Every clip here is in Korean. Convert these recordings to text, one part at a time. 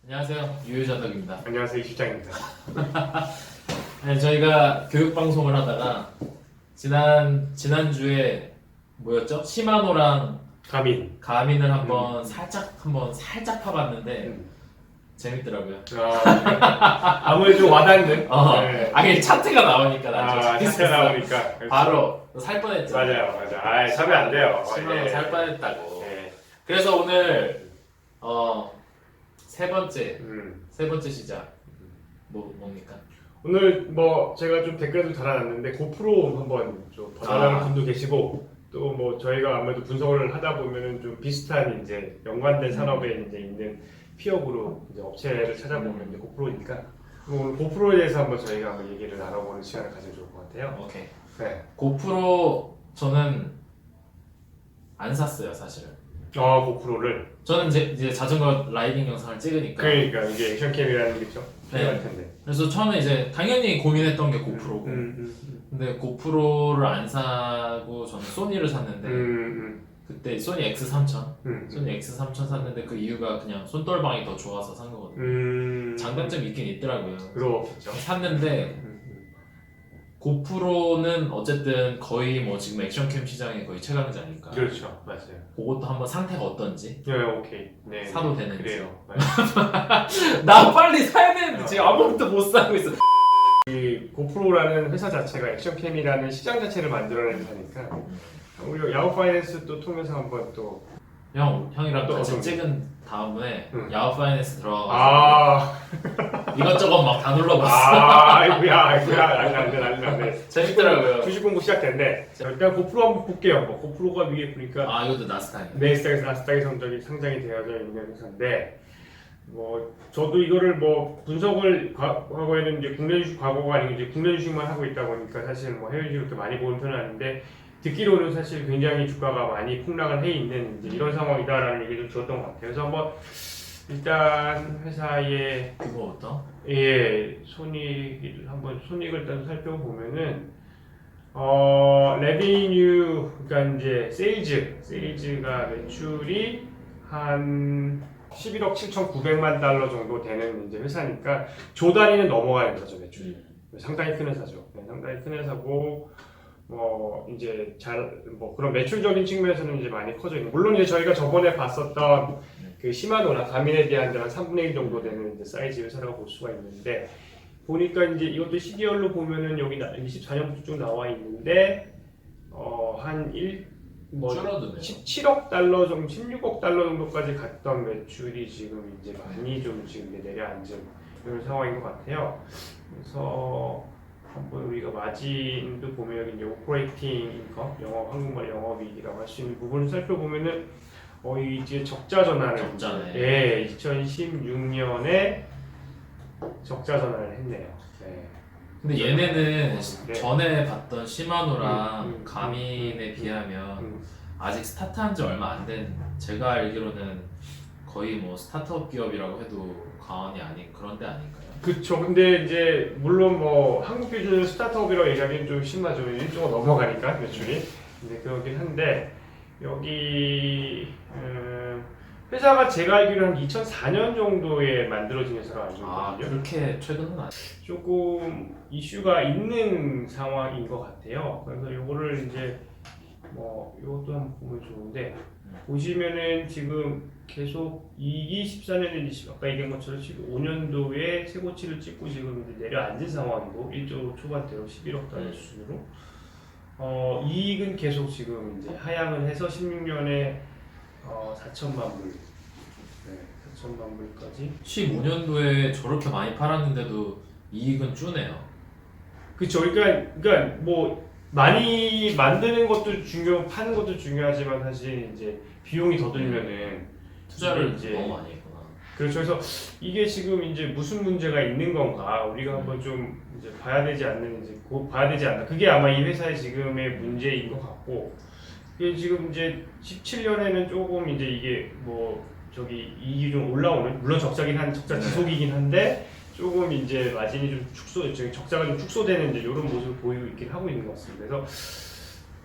안녕하세요. 유유자덕입니다. 안녕하세요, 이 실장입니다. 네, 저희가 교육 방송을 하다가 지난주에 뭐였죠? 시마노랑 가민을 한번 살짝 파봤는데 재밌더라고요. 아무래도 좀 와닿는. 네. 아니 차트가 나오니까 나중에 차트가 나오니까 바로 살 뻔했죠. 맞아요. 사면 안 돼요. 시마노 살 뻔했다고. 네. 그래서 오늘 세 번째 시작 뭡니까? 오늘 뭐 제가 좀 댓글도 달아놨는데 고프로 한번 좀 받아가는 분도 계시고 또 뭐 저희가 아무래도 분석을 하다 보면은 좀 비슷한 이제 연관된 산업에 이제 있는 피어 그룹 이제 업체를 찾아보면 이제 고프로니까 오늘 고프로에 대해서 한번 저희가 한번 얘기를 나눠보는 시간을 가지면 좋을 것 같아요. 오케이. 네. 고프로 저는 안 샀어요 사실은. 고프로를. 저는 이제 자전거 라이딩 영상을 찍으니까. 그러니까 이게 액션캠이라는 게 좀 네. 필요할 텐데. 그래서 처음에 이제 당연히 고민했던 게 고프로고. 근데 고프로를 안 사고 저는 소니를 샀는데 그때 소니 X3000 소니 X3000 샀는데 그 이유가 그냥 손떨방이 더 좋아서 산 거거든요. 장단점이 있긴 있더라고요. 그렇겠죠. 샀는데 고프로는 어쨌든 거의 뭐 지금 액션캠 시장의 거의 최강자니까. 그렇죠, 맞아요. 그것도 한번 상태가 어떤지 네, 오케이. 네, 사도 되는지. 그래요. 나 빨리 사야 되는데 지금 아무것도 못 사고 있어. 이 고프로라는 회사 자체가 액션캠이라는 시장 자체를 만들어낸 회사니까 우리 야후 파이낸스 또 통해서 한번 또 형이랑 또 같이 어떤 찍은 다음에 야후 파이낸스 들어가가지고 이것저것 막 다 눌러봤어. 아이고야, 난데. 재밌더라고요. 주식 공부 시작됐네. 자, 일단 고프로 한번 볼게요. 뭐 고프로가 위에 보니까 이것도 나스닥이에요. 네스닥에서 나스닥에 상장이 되어져 있는 회사인데 뭐 저도 이거를 뭐 분석을 과거에는 이제 국내 주식 과거가 아니고 이제 국내 주식만 하고 있다 보니까 사실 뭐 해외 주식 그렇게 많이 보는 편은 아닌데 듣기로는 사실 굉장히 주가가 많이 폭락을 해 있는 이제 이런 상황이다라는 얘기를 들었던 것 같아요. 그래서 한번 일단 회사의 그거부터 손익을 일단 살펴보면은 레비뉴 그러니까 이제 세일즈가 매출이 한 11억 7,900만 달러 정도 되는 이제 회사니까 조 단위는 넘어가는 거죠 매출이. 상당히 큰 회사죠. 네, 상당히 큰 회사고 이제 그런 매출적인 측면에서는 이제 많이 커져 있는. 물론 이제 저희가 저번에 봤었던 그 시마노나 가민에 대한 한 3분의 1 정도 되는 이제 사이즈 회사라고 볼 수가 있는데 보니까 이제 이것도 시기열로 보면은 여기 24년부터 쭉 나와 있는데 줄어드네요. 17억 달러 정도, 16억 달러 정도까지 갔던 매출이 지금 이제 많이 좀 지금 내려앉은 이런 상황인 것 같아요. 그래서 한번 우리가 마진도 보면 여기 이제 오퍼레이팅 인컴, 한국말 영업이익이라고 할 수 있는 부분을 살펴보면은 이제 적자 전환을 적자네. 2016년에 적자 전환을 했네요. 네. 근데 얘네는 네. 전에 봤던 시마노랑 가민에 비하면 아직 스타트한 지 얼마 안 된, 제가 알기로는 거의 뭐 스타트업 기업이라고 해도 과언이 아닌 그런 데 아닌가요? 그쵸. 근데 이제 물론 뭐 한국 기준으로 스타트업이라고 얘기하기는 좀 심하죠. 1조가 넘어가니까 매출이. 근데 그러긴 한데 여기 회사가 제가 알기로는 한 2004년 정도에 만들어진 회사로 알고 있거든요. 그렇게 최근은 아니에요. 조금 이슈가 있는 상황인 것 같아요. 그래서 요거를 이제 이것도 한번 보면 좋은데 보시면은 지금 계속 2014년에 아까 얘기한 것처럼 15년도에 최고치를 찍고 지금 이제 내려앉은 상황이고 1조 초반대로 11억 달러 수준으로 이익은 계속 지금 이제 하향을 해서 16년에 4천만 불, 4천만 불까지. 15년도에 저렇게 많이 팔았는데도 이익은 주네요. 그쵸. 그러니까 뭐 많이 만드는 것도 파는 것도 중요하지만 사실 이제 비용이 더 들면은 투자를 이제 너무 많이 했구나. 그렇죠. 그래서 이게 지금 이제 무슨 문제가 있는 건가 우리가 한번 좀 이제 봐야 되지 않나. 그게 아마 이 회사의 지금의 문제인 것 같고. 이게 지금 이제 17년에는 조금 이제 이게 이익이 좀 올라오는, 물론 적자 지속이긴 한데 조금 이제 마진이 좀 적자가 좀 축소되는 이제 이런 모습을 보이고 있긴 하고 있는 것 같습니다. 그래서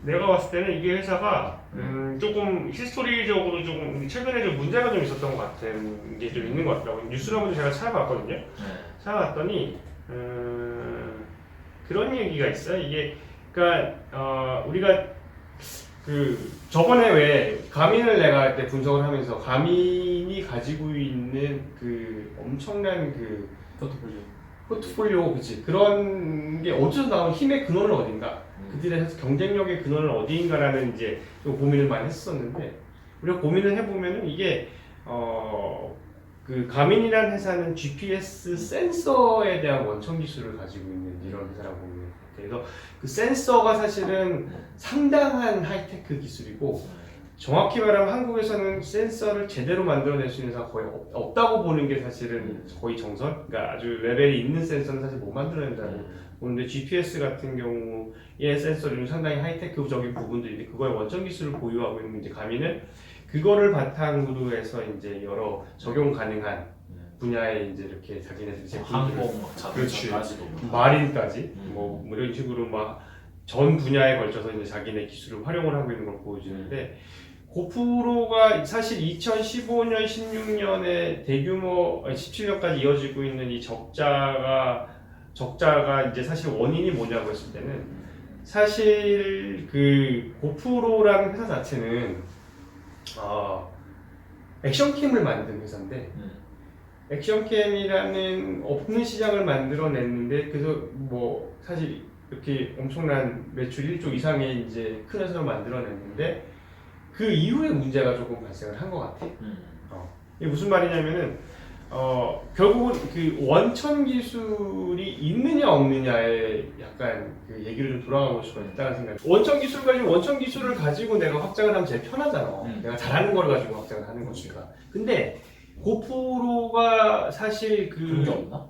내가 봤을 때는 이게 회사가 조금 히스토리적으로 조금 최근에 좀 문제가 좀 있었던 것 같은 게 좀 있는 것 같더라고요. 뉴스를 제가 찾아봤거든요. 찾아봤더니 그런 얘기가 있어요. 이게 그러니까 우리가 그 저번에 왜 가민을 내가 그때 분석을 하면서 가민이 가지고 있는 그 엄청난 그 포트폴리오 그치 그런 게 어디서 나온 힘의 근원은 어딘가 그들의 경쟁력의 근원은 어디인가라는 이제 좀 고민을 많이 했었는데 우리가 고민을 해보면은 이게 그 가민이라는 회사는 GPS 센서에 대한 원천 기술을 가지고 있는 이런 회사라고 보면 돼요. 그래서 그 센서가 사실은 상당한 하이테크 기술이고 정확히 말하면 한국에서는 센서를 제대로 만들어낼 수 있는 회사가 거의 없다고 보는 게 사실은 거의 정설? 그러니까 아주 레벨이 있는 센서는 사실 못 만들어낸다고 보는데 GPS 같은 경우의 센서는 상당히 하이테크적인 부분들인데 그거의 원천 기술을 보유하고 있는 이제 가민은 그거를 바탕으로 해서 이제 여러 적용 가능한 분야에 이제 이렇게 자기네들 제품들을 항공 막 자동차까지도 마린까지 뭐 이런 식으로 막 전 분야에 걸쳐서 이제 자기네 기술을 활용을 하고 있는 걸 보여주는데 고프로가 사실 2015년, 16년에 대규모 17년까지 이어지고 있는 이 적자가 이제 사실 원인이 뭐냐고 했을 때는 사실 그 고프로라는 회사 자체는 액션캠을 만든 회사인데 액션캠이라는 없는 시장을 만들어냈는데 그래서 뭐 사실 이렇게 엄청난 매출 1조 이상의 이제 큰 회사를 만들어냈는데 그 이후에 문제가 조금 발생을 한 것 같아. 이게 무슨 말이냐면은 결국은 그 원천 기술이 있느냐 없느냐에 약간 그 얘기를 좀 돌아가고 싶어 있다는 생각이. 원천 기술을 가지고 내가 확장을 하면 제일 편하잖아. 내가 잘하는 걸 가지고 확장을 하는 거니까. 근데 고프로가 사실 그런 게 없나?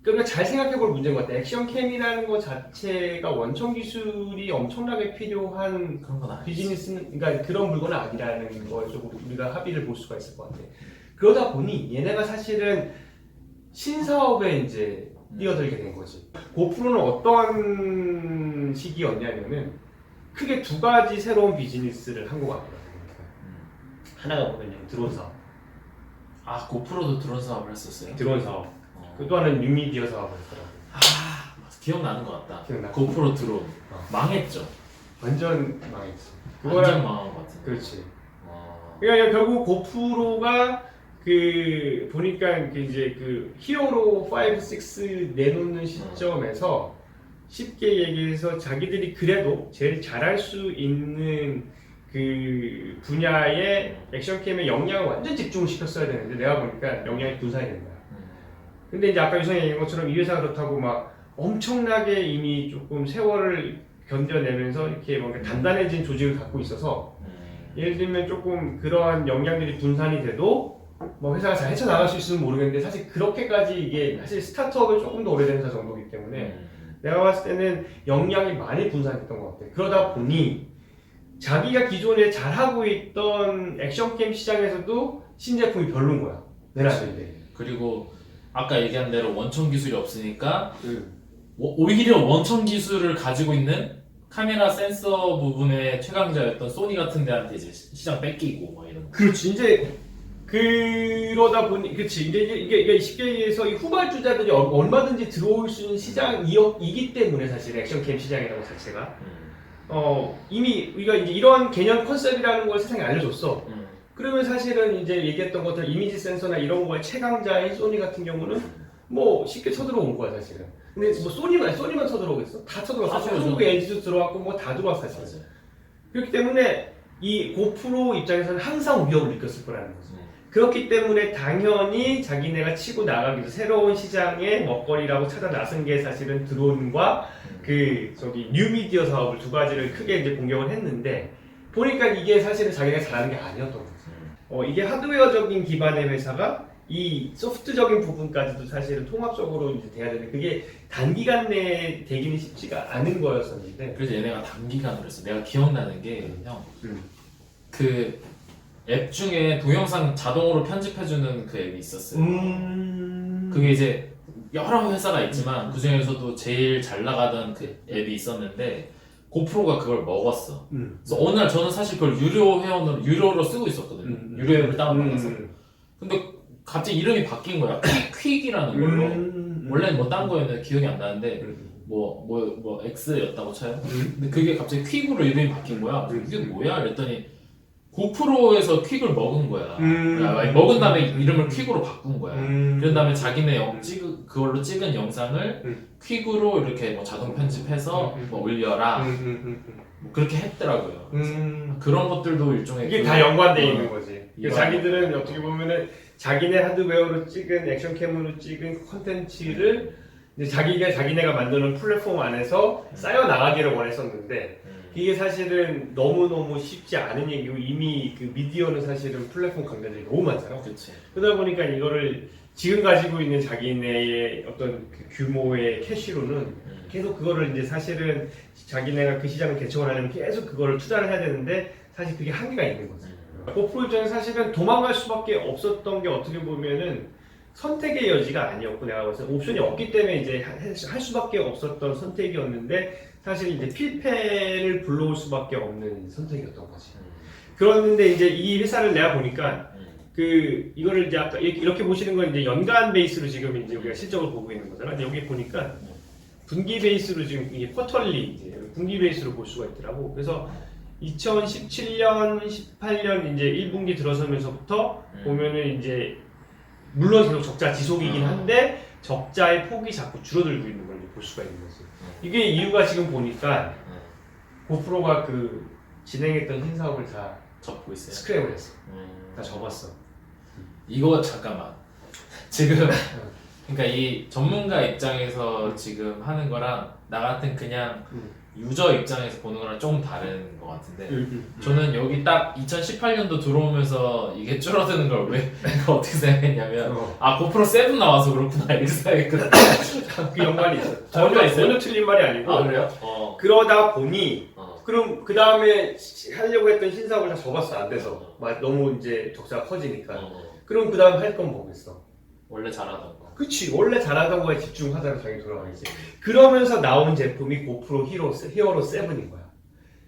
그러니까 잘 생각해볼 문제인 것 같아. 액션캠이라는 것 자체가 원천 기술이 엄청나게 필요한 그런 건 아니지. 비즈니스는, 그러니까 그런 물건은 아니라는 걸 좀 우리가 합의를 볼 수가 있을 것 같아. 그러다 보니 얘네가 사실은 신사업에 이제 뛰어들게 된 거지. 고프로는 어떤 시기였냐면은 크게 두 가지 새로운 비즈니스를 한 것 같더라고요. 하나가 뭐냐면 드론 사업. 아 고프로도 드론 사업을 했었어요? 드론 사업. 또 하나는 뉴미디어 사업을 했더라고요. 기억나는 것 같다. 기억나. 고프로 드론 망했죠. 완전 망했지. 완전 망한 것 같은데. 그렇지. 그러니까 결국 고프로가 그 보니까 그 이제 그 히어로 5, 6 내놓는 시점에서 쉽게 얘기해서 자기들이 그래도 제일 잘할 수 있는 그 분야의 액션캠에 역량을 완전 집중을 시켰어야 되는데 내가 보니까 역량이 분산이 된 거야. 근데 이제 아까 유성이 얘기한 것처럼 이 회사가 그렇다고 막 엄청나게 이미 조금 세월을 견뎌내면서 이렇게 뭔가 단단해진 조직을 갖고 있어서 예를 들면 조금 그러한 역량들이 분산이 돼도 뭐 회사가 잘 헤쳐나갈 수 있으면 모르겠는데 사실 그렇게까지 이게 사실 스타트업은 조금 더 오래된 회사 정도이기 때문에 내가 봤을 때는 역량이 많이 분산됐던 것 같아. 그러다 보니 자기가 기존에 잘하고 있던 액션게임 시장에서도 신제품이 별로인 거야. 내놨는데. 그리고 아까 얘기한 대로 원천 기술이 없으니까 오히려 원천 기술을 가지고 있는 카메라 센서 부분의 최강자였던 소니 같은 데한테 이제 시장 뺏기고 뭐 이런 거. 그렇지. 이제 그러다 보니 그렇지. 이제 이게 쉽게 얘기해서 이 후발주자들이 얼마든지 들어올 수 있는 시장이기 때문에 사실 액션캠 시장이라고 자체가 이미 우리가 이제 이런 개념 컨셉이라는 걸 세상에 알려줬어. 그러면 사실은 이제 얘기했던 것처럼 이미지 센서나 이런 거에 최강자인 소니 같은 경우는 뭐 쉽게 쳐들어온 거야 사실은. 근데 뭐 소니만 쳐들어오겠어? 다 쳐들어왔어. 한국 LG도 들어왔고 뭐 다 들어왔어 사실. 그렇기 때문에 이 고프로 입장에서는 항상 위협을 느꼈을 거라는 거지. 그렇기 때문에 당연히 자기네가 치고 나가기 위해서 새로운 시장의 먹거리라고 찾아 나선 게 사실은 드론과 그 저기 뉴미디어 사업을 두 가지를 크게 이제 공격을 했는데 보니까 이게 사실은 자기가 잘하는 게 아니었던 거지. 이게 하드웨어적인 기반의 회사가 이 소프트적인 부분까지도 사실은 통합적으로 이제 돼야 되는데 그게 단기간 내에 되기는 쉽지가 않은 거였었는데 그래서 얘네가 단기간으로 했어. 내가 기억나는 게 형 그 앱 중에 동영상 자동으로 편집해주는 그 앱이 있었어요. 그게 이제 여러 회사가 있지만 그 중에서도 제일 잘 나가던 그 앱이 있었는데 고프로가 그걸 먹었어. 그래서 어느 날 저는 사실 그걸 유료로 쓰고 있었거든요. 유료 앱을 다운받아서. 근데 갑자기 이름이 바뀐 거야. 퀵이라는 걸로. 원래는 뭐 딴 거였는데 기억이 안 나는데 뭐 X였다고 쳐요. 근데 그게 갑자기 퀵으로 이름이 바뀐 거야. 이게 뭐야? 그랬더니 고프로에서 퀵을 먹은 거야. 먹은 다음에 이름을 퀵으로 바꾼 거야. 그런 다음에 자기네 그걸로 찍은 영상을 퀵으로 이렇게 뭐 자동 편집해서 뭐 올려라. 뭐 그렇게 했더라고요. 그런 것들도 일종의 이게 다 연관돼 있는 거지. 자기들은 어떻게 보면은 자기네 하드웨어로 찍은 액션캠으로 찍은 콘텐츠를 이제 자기네가 만드는 플랫폼 안에서 쌓여 나가기를 원했었는데 이게 사실은 너무너무 쉽지 않은 얘기고 이미 그 미디어는 사실은 플랫폼 강자들이 너무 많잖아. 그치. 그러다 보니까 이거를 지금 가지고 있는 자기네의 어떤 그 규모의 캐시로는 계속 그거를 이제 사실은 자기네가 그 시장을 개척을 하려면 계속 그거를 투자를 해야 되는데 사실 그게 한계가 있는 거죠. 고프로 입장에서 사실은 도망갈 수밖에 없었던 게 어떻게 보면은 선택의 여지가 아니었고 내가 봤을 때 옵션이 없기 때문에 이제 할 수밖에 없었던 선택이었는데 사실 이제 필패를 불러올 수밖에 없는 선택이었던 거지. 그런데 이제 이 회사를 내가 보니까 그 이거를 이제 아까 이렇게 보시는 건 이제 연간 베이스로 지금 이제 우리가 실적을 보고 있는 거잖아. 근데 여기 보니까 분기 베이스로 지금 이게 쿼털리 이제 분기 베이스로 볼 수가 있더라고. 그래서 2017년, 18년 이제 1분기 들어서면서부터 보면은 이제 물론 계속 적자 지속이긴 한데 적자의 폭이 자꾸 줄어들고 있는 걸 볼 수가 있는 거지. 이게 이유가 지금 보니까 고프로가 그 진행했던 신사업을 다 접고 있어요. 스크랩을 했어. 다 접었어. 이거 잠깐만. 지금 그러니까 이 전문가 입장에서 지금 하는 거랑 나 같은 그냥 유저 입장에서 보는 거랑 조금 다른 것 같은데 저는 여기 딱 2018년도 들어오면서 이게 줄어드는 걸 왜 어떻게 생각했냐면 아 고프로 7 나와서 그렇구나 이렇게 생각했거든. 그 연관이 있어. 전혀 틀린 말이 아니고. 아 그래요? 그러다 보니 그럼 그 다음에 하려고 했던 신사업을 다 접었어. 안 돼서 너무 이제 적자가 커지니까. 그럼 그 다음 할 건 뭐겠어? 원래 잘하던 거. 그치. 원래 잘하던 거에 집중하다가 당연히 돌아가야지. 그러면서 나온 제품이 고프로 히어로 7인 거야.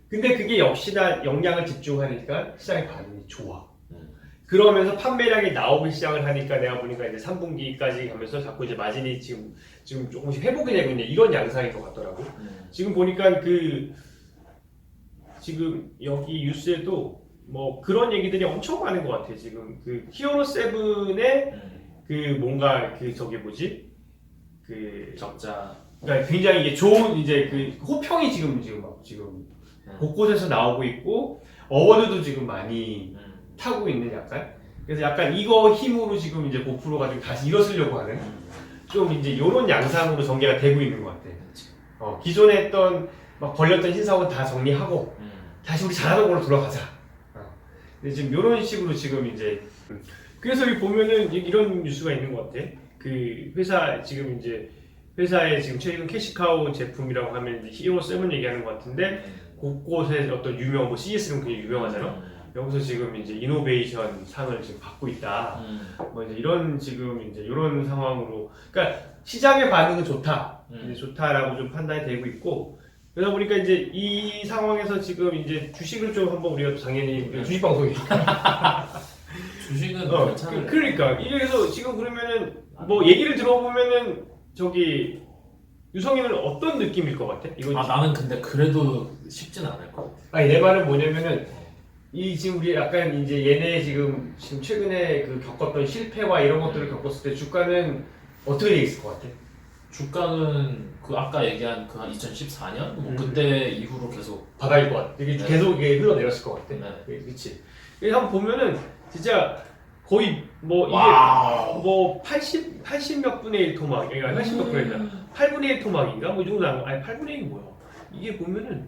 근데 그게 역시나 역량을 집중하니까 시장의 반응이 좋아. 그러면서 판매량이 나오기 시작을 하니까 내가 보니까 이제 3분기까지 가면서 자꾸 이제 마진이 지금 조금씩 회복이 되고 있는 이런 양상인 것 같더라고. 지금 보니까 지금 여기 뉴스에도 뭐 그런 얘기들이 엄청 많은 것 같아. 지금 그 히어로 7의 그 뭔가 그 저게 뭐지? 그 적자. 그러니까 굉장히 이게 좋은 이제 그 호평이 지금 곳곳에서 나오고 있고 어워드도 지금 많이 타고 있는 약간. 그래서 약간 이거 힘으로 지금 이제 고프로가 좀 다시 일어서려고 하는 좀 이제 이런 양상으로 전개가 되고 있는 것 같아. 기존에 했던 막 걸렸던 신사업은 다 정리하고 다시 우리 잘하던 걸로 돌아가자. 근데 지금 이런 식으로 지금 이제 그래서 여기 보면은 이런 뉴스가 있는 것 같아. 그 회사 지금 이제 회사에 지금 최근 캐시카우 제품이라고 하면 이제 히어로 7 얘기하는 것 같은데 곳곳에 어떤 유명 뭐 CES는 그게 유명하잖아. 여기서 지금 이제 이노베이션 상을 지금 받고 있다. 뭐 이제 이런 지금 이제 이런 상황으로 그러니까 시장의 반응은 좋다. 이제 좋다라고 좀 판단이 되고 있고. 그러다 보니까 이제 이 상황에서 지금 이제 주식을 좀 한번 우리가 당연히 주식 방송이니까 주식은 괜찮아요. 그러니까 이래서 지금 그러면은 뭐 얘기를 들어보면은 저기 유성이는 어떤 느낌일 것 같아? 이거 나는 근데 그래도 쉽진 않을 것 같아. 아니 내 말은 뭐냐면은 이 지금 우리 약간 이제 얘네 지금 최근에 그 겪었던 실패와 이런 것들을 겪었을 때 주가는 어떻게 돼 있을 것 같아? 주가는 그 아까 얘기한 그 한 2014년 뭐 그때 이후로 계속 바닥일 것 같아. 이게 계속 이게 흘러내렸을 것 같아. 네. 그렇지. 그래서 한번 보면은 진짜 거의 뭐 이게 뭐 80 몇 분의 1 토막, 그러니까 80 몇 분의 1, 8분의 1 토막인가 뭐 이 정도 나온 거. 아니 8분의 1이 뭐야? 이게 보면은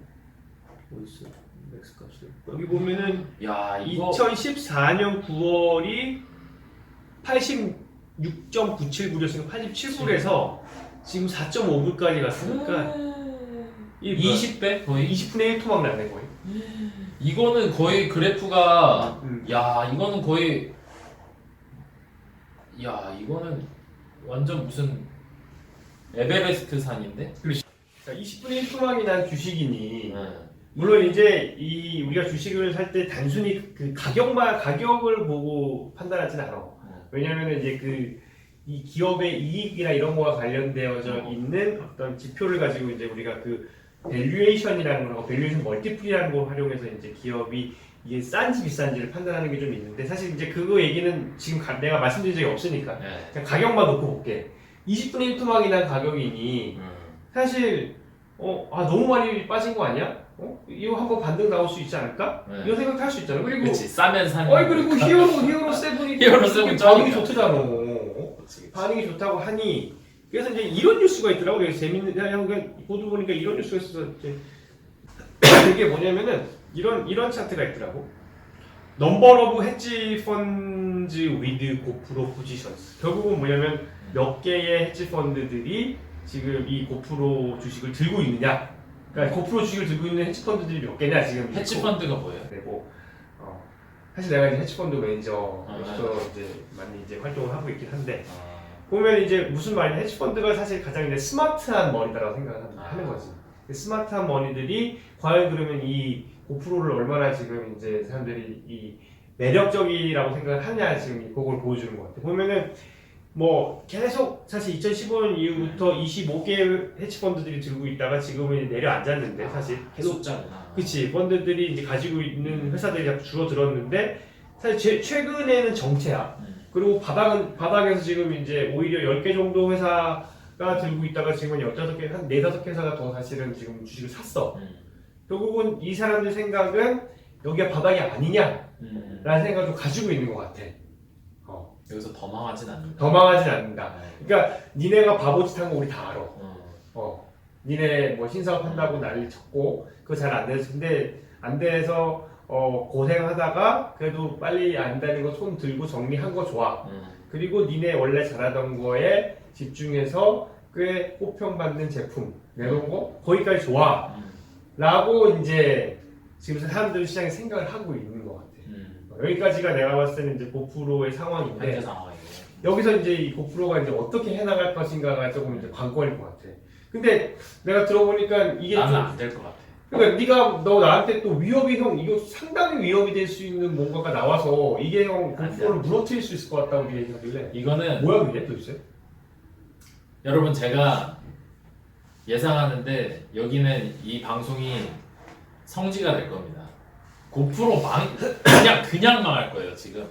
어디 있어? 맥스 값을 여기 보면은 이거 2014년 9월이 86.97불이었으니까 87불에서 지금 4.5불까지 갔으니까 20배? 거의 20분의 1 토막 나네 거의. 이거는 거의 그래프가 이거는 거의 이거는 완전 무슨 에베레스트 산인데? 자, 20분의 1 토막이 난 주식이니 네. 물론 이제 우리가 주식을 살 때 단순히 그 가격을 보고 판단하지는 않아. 왜냐하면 이제 이 기업의 이익이나 이런 거와 관련되어져 있는 어떤 지표를 가지고 이제 우리가 그 밸류에이션이라는 거하고 밸류에이션 멀티플이라는 걸 활용해서 이제 기업이 이게 싼지 비싼지를 판단하는 게 좀 있는데 사실 이제 그거 얘기는 지금 내가 말씀드린 적이 없으니까 그냥 가격만 놓고 볼게. 20분의 1 토막이 난 가격이니 사실 너무 많이 빠진 거 아니야? 이거 한번 반등 나올 수 있지 않을까? 네. 이런 생각할 수 있잖아. 그리고 그치 싸면 사는 그리고 히어로 세븐이 히어로 세븐 반응이 짱이야. 좋더라고. 그치. 반응이 좋다고 하니 그래서 이제 이런 뉴스가 있더라고. 되게 재밌는 그냥 보도 보니까 이런 뉴스가 있어서 이제 이게 뭐냐면은 이런 차트가 있더라고. 넘버 오브 헤지 펀즈 위드 고프로 포지션스. 결국은 뭐냐면 몇 개의 헤지 펀드들이 지금 이 고프로 주식을 들고 있느냐. 그러니까 고프로 주식을 들고 있는 헤지 펀드들이 몇 개냐 지금. 헤지 펀드가 뭐예요? 되고 사실 내가 이제 헤지 펀드 매니저로서 이제 많이 이제 활동을 하고 있긴 한데 보면 이제 무슨 말이냐, 헤지 펀드가 사실 가장 이제 스마트한 머니다라고 생각하는 거지. 스마트한 머니들이 과연 그러면 이 고프로를 얼마나 지금 이제 사람들이 이 매력적이라고 생각을 하냐 지금 그걸 보여주는 것 같아. 보면은 뭐 계속 사실 2015년 이후부터 25개 헤지 펀드들이 들고 있다가 지금은 내려앉았는데 사실 계속 숫자구나. 그치, 펀드들이 이제 가지고 있는 회사들이 자꾸 줄어들었는데 사실 최근에는 정체야. 그리고 바닥에서 지금 이제 오히려 10개 정도 회사가 들고 있다가 지금은 15개, 한 4-5개 회사가 더 사실은 지금 주식을 샀어. 결국은 이 사람들 생각은 여기가 바닥이 아니냐라는 생각을 좀 가지고 있는 것 같아. 여기서 더 망하진 않는다. 더 망하진 않는다. 그러니까 니네가 바보짓 한 거 우리 다 알아. 니네 뭐 신사업 한다고 난리 쳤고 그거 잘 안 돼서 근데 안 돼서 고생하다가 그래도 빨리 안 되는 거 손 들고 정리한 거 좋아. 그리고 니네 원래 잘하던 거에 집중해서 꽤 호평받는 제품 내놓은 거 거기까지 좋아. 라고 이제 지금 사람들은 시장에 생각을 하고 있는 것 같아. 여기까지가 내가 봤을 때는 이제 고프로의 상황인데 현재 상황이고. 여기서 이제 이 고프로가 이제 어떻게 해나갈 것인가가 조금 이제 관건일 것 같아. 근데 내가 들어보니까 이게 나는 좀 안 될 것 같아. 그러니까 너 나한테 또 위협이 이거 상당히 위협이 될 수 있는 뭔가가 나와서 이게 고프로를 무너뜨릴 수 있을 것 같다고 얘기하길래 이거는 뭐야 그게 도대체? 여러분 제가 예상하는데 여기는 이 방송이 성지가 될 겁니다. 고프로 그냥 망할 거예요 지금.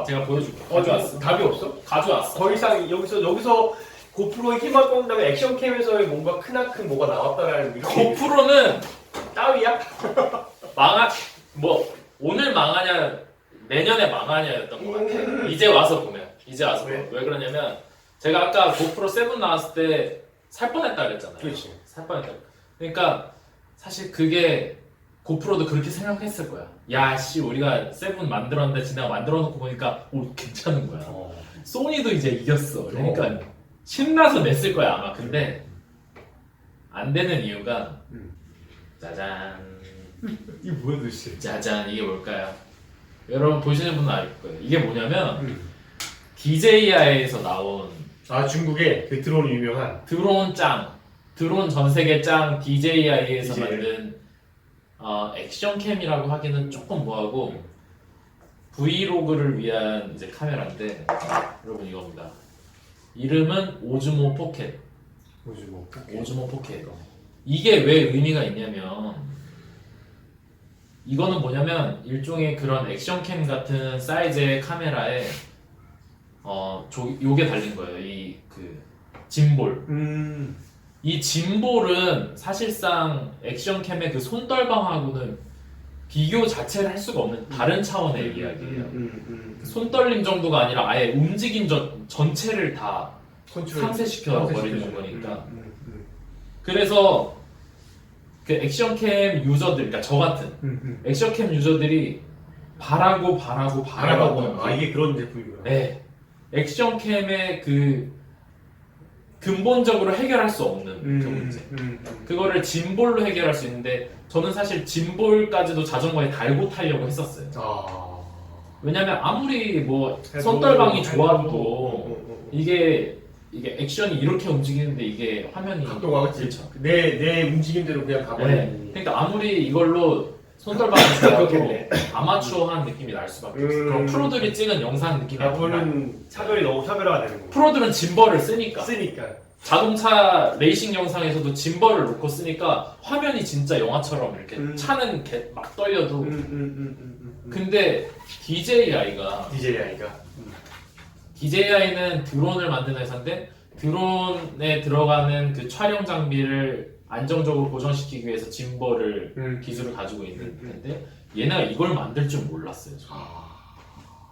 제가 보여줄게요. 가져왔어. 답이 없어? 가져왔어. 더 이상 여기서 고프로의 힘을 꺾는다면 액션캠에서의 뭔가 크나큰 뭐가 나왔다라는 게 고프로는 따위야? 오늘 망하냐 내년에 망하냐였던 것 같아. 이제 와서 보면. 왜 그러냐면 제가 아까 고프로 7 나왔을 때 살 뻔했다 그랬잖아요. 그렇지. 살 뻔했다. 그러니까 사실 그게 고프로도 그렇게 생각했을 거야. 야씨 우리가 7 만들었는데 지네가 만들어놓고 보니까 괜찮은 거야. 소니도 이제 이겼어. 그러니까 신나서 냈을 거야 아마. 근데 안 되는 이유가 짜잔. 이게 뭐야 도대체? 짜잔. 이게 뭘까요? 여러분 보시는 분은 알 거예요. 이게 뭐냐면 DJI에서 나온 중국의 그 드론 유명한 드론 전 세계 짱 DJI에서 DJI. 만든 액션캠이라고 하기는 조금 뭐하고 브이로그를 위한 이제 카메라인데 여러분 이겁니다. 이름은 오즈모 포켓. 오즈모 포켓. 이게 왜 의미가 있냐면 이거는 뭐냐면 일종의 그런 액션캠 같은 사이즈의 카메라에 요게 달린 거예요. 이 짐볼. 이 짐볼은 사실상 액션캠의 그 손떨방하고는 비교 자체를 할 수가 없는 다른 차원의 이야기예요. 손떨림 정도가 아니라 아예 움직임 전체를 다 상쇄시켜 버리는 거니까. 그래서 그 액션캠 유저들, 그러니까 저 같은 액션캠 유저들이 바라고 이게 그런 제품이구나. 네. 액션캠의 그 근본적으로 해결할 수 없는 그 문제. 그거를 짐볼로 해결할 수 있는데 저는 사실 짐볼까지도 자전거에 달고 타려고 했었어요. 왜냐면 아무리 뭐 손떨방이 좋아도 이게 이게 액션이 이렇게 움직이는데 이게 화면이 각도가 그렇죠. 내 움직임대로 그냥 가버리니. 네. 그러니까 아무리 이걸로 손떨방을 줘도 그렇겠네. 아마추어한 느낌이 날 수밖에 없어요. 그럼 프로들이 찍은 영상 느낌이 안 나요. 그거는 차별이 너무 차별화가 되는 거고. 프로들은 짐벌을 쓰니까 쓰니까. 자동차 레이싱 영상에서도 짐벌을 놓고 쓰니까 화면이 진짜 영화처럼 이렇게 차는 막 떨려도 근데 DJI가 DJI는 드론을 만드는 회사인데 드론에 들어가는 그 촬영 장비를 안정적으로 고정시키기 위해서 짐벌을 기술을 가지고 있는 텐데 얘네가 이걸 만들 줄 몰랐어요.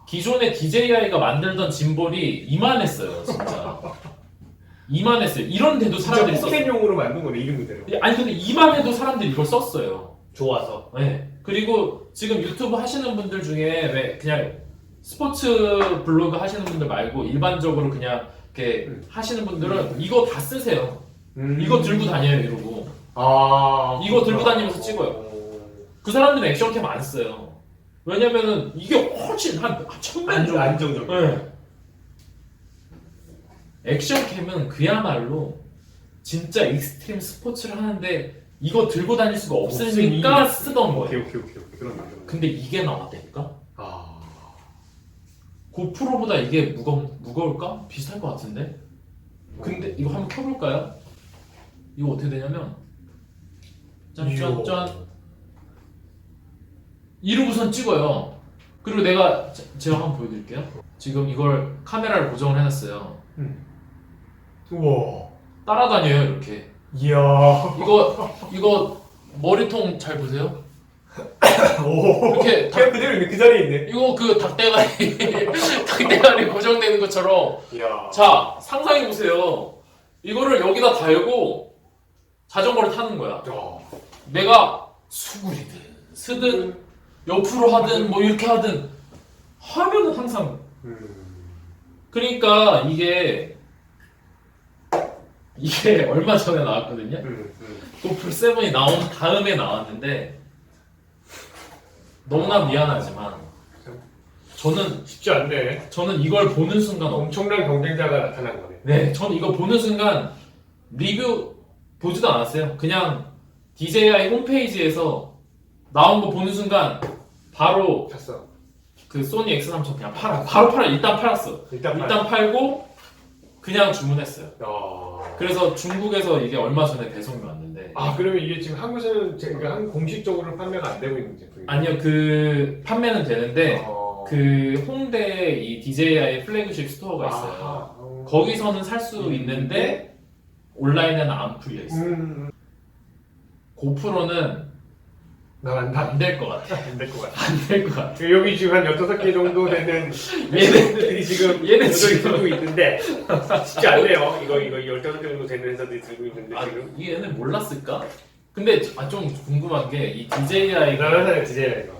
기존에 DJI가 만들던 짐벌이 이만했어요, 진짜. 이만했어요. 이런데도 사람들이 썼어요. 포켓용으로 만든 거네 이름 그대로. 아니 근데 이만해도 사람들이 이걸 썼어요. 좋아서. 네. 그리고 지금 유튜브 하시는 분들 중에 왜 그냥 스포츠 블로그 하시는 분들 말고 일반적으로 그냥 이렇게 하시는 분들은 이거 다 쓰세요. 이거 들고 다녀요 이러고. 이거 들고 다니면서 찍어요. 그 사람들은 액션캠 안 써요. 왜냐면은 이게 훨씬 한 1000배 정도 안정적. 네. 액션캠은 그야말로 진짜 익스트림 스포츠를 하는데 이거 들고 다닐 수가 없으니까 쓰던 거예요. 오케이. 그런 근데 이게 나왔다니까? 고프로보다 이게 무거울까? 비슷할 것 같은데? 근데 이거 한번 켜볼까요? 이거 어떻게 되냐면 짠짠짠 이러고선 찍어요. 그리고 제가 한번 보여드릴게요. 지금 이걸 카메라를 고정을 해놨어요. 우와. 따라다녀요 이렇게. 이야. 이거 머리통 잘 보세요. 오. 이렇게 그냥 그대로 그 자리에 있네. 이거 그 닭대가리 고정되는 것처럼. 이야. 자 상상해 보세요. 이거를 여기다 달고 자전거를 타는 거야. 내가 수구리든 쓰든 옆으로 하든 뭐 이렇게 하든 하면은 항상. 그러니까 이게 얼마 전에 나왔거든요. 고프로 7이 나온 다음에 나왔는데 너무나 미안하지만 쉽지 않네. 저는 이걸 보는 순간 엄청난 경쟁자가 나타난 거네. 네, 저는 이거 보는 순간 리뷰 보지도 않았어요. 그냥 DJI 홈페이지에서 나온 거 보는 순간 바로 샀어. 그 소니 X3000 그냥 바로 일단 팔았어. 일단 팔고 그냥 주문했어요. 그래서 중국에서 이게 얼마 전에 배송이 왔는데. 그러면 이게 지금 한국에서는 그러니까 공식적으로 판매가 안 되고 있는 제품이에요? 아니요, 그 판매는 되는데 그 홍대에 이 DJI 플래그십 스토어가 있어요. 거기서는 살 수 있는데 온라인에는 안 풀려 있어요. 고프로는 안 될 것 같아. 안 될 것 같아. 안 될 것 같아. 여기 지금 한 15개 정도 되는 회사들이 지금 들고 있는데 쉽지 않네요. 이거 15개 정도 되는 회사들이 들고 있는데 지금. 이 얘는 몰랐을까? 근데 좀 궁금한 게 이 DJI가 회사는 DJI가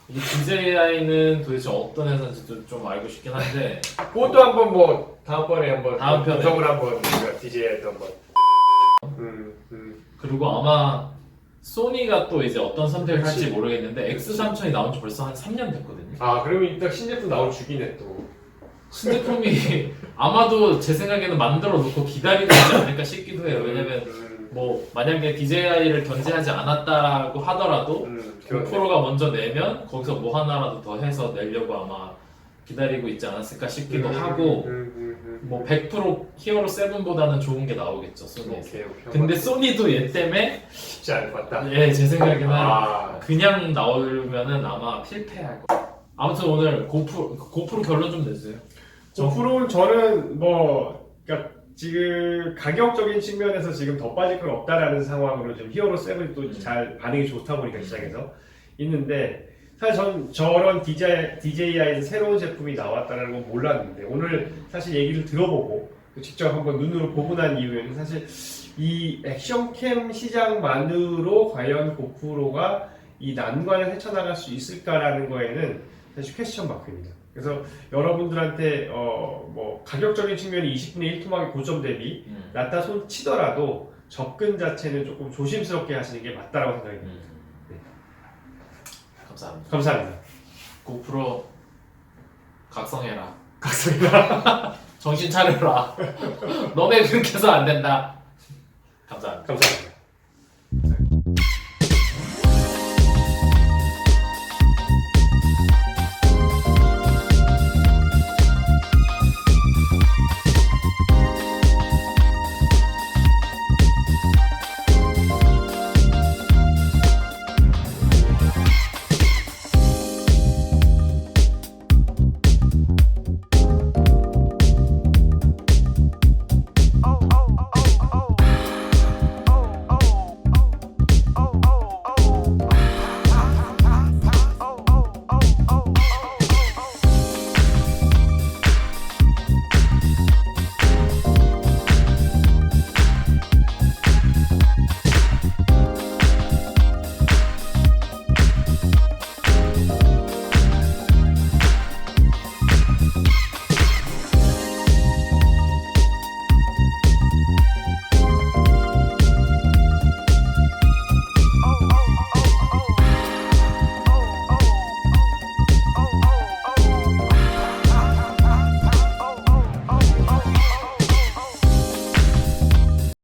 이 DJI는 도대체 어떤 회사인지도 좀 알고 싶긴 한데 그것도 한번 뭐 다음번에 한번 다음 편에 분석을 한번 DJI도 한번. 그리고 아마 소니가 또 이제 어떤 선택을 할지 모르겠는데 X3000이 나온 지 벌써 한 3년 됐거든요. 그러면 이따 신제품 나올 주기네 또. 신제품이 아마도 제 생각에는 만들어 놓고 기다리고 있지 않을까 싶기도 해요. 왜냐면 뭐 만약에 DJI를 견제하지 않았다고 하더라도 고프로가 먼저 내면 거기서 뭐 하나라도 더 해서 내려고 아마 기다리고 있지 않았을까 싶기도 하고 뭐 100% 히어로 7보다는 좋은 게 나오겠죠 소니에서. 근데 소니도 얘 때문에 쉽지 않을 것 같다. 예, 제 생각에는 그냥 나오면은 아마 필패할 거. 아무튼 오늘 고프로 결론 좀 내주세요. 고프로는 저는 그러니까 지금 가격적인 측면에서 지금 더 빠질 건 없다라는 상황으로 지금 히어로 7이 또 잘 반응이 좋다 보니까 시장에서 있는데 사실 전 저런 DJI에서 새로운 제품이 나왔다는 건 몰랐는데 오늘 사실 얘기를 들어보고 직접 한번 눈으로 보고 난 이후에는 사실 이 액션캠 시장만으로 과연 고프로가 이 난관을 헤쳐나갈 수 있을까라는 거에는 사실 퀘스천 마크입니다. 그래서 여러분들한테 뭐 가격적인 측면이 20분의 1토막의 고점 대비 낮다 손 치더라도 접근 자체는 조금 조심스럽게 하시는 게 맞다라고 생각이 듭니다. 네. 감사합니다. 감사합니다. 고프로 각성해라. 각성이다. 정신 차려라. 너네 그렇게 해서 안 된다. 감사합니다. 감사합니다.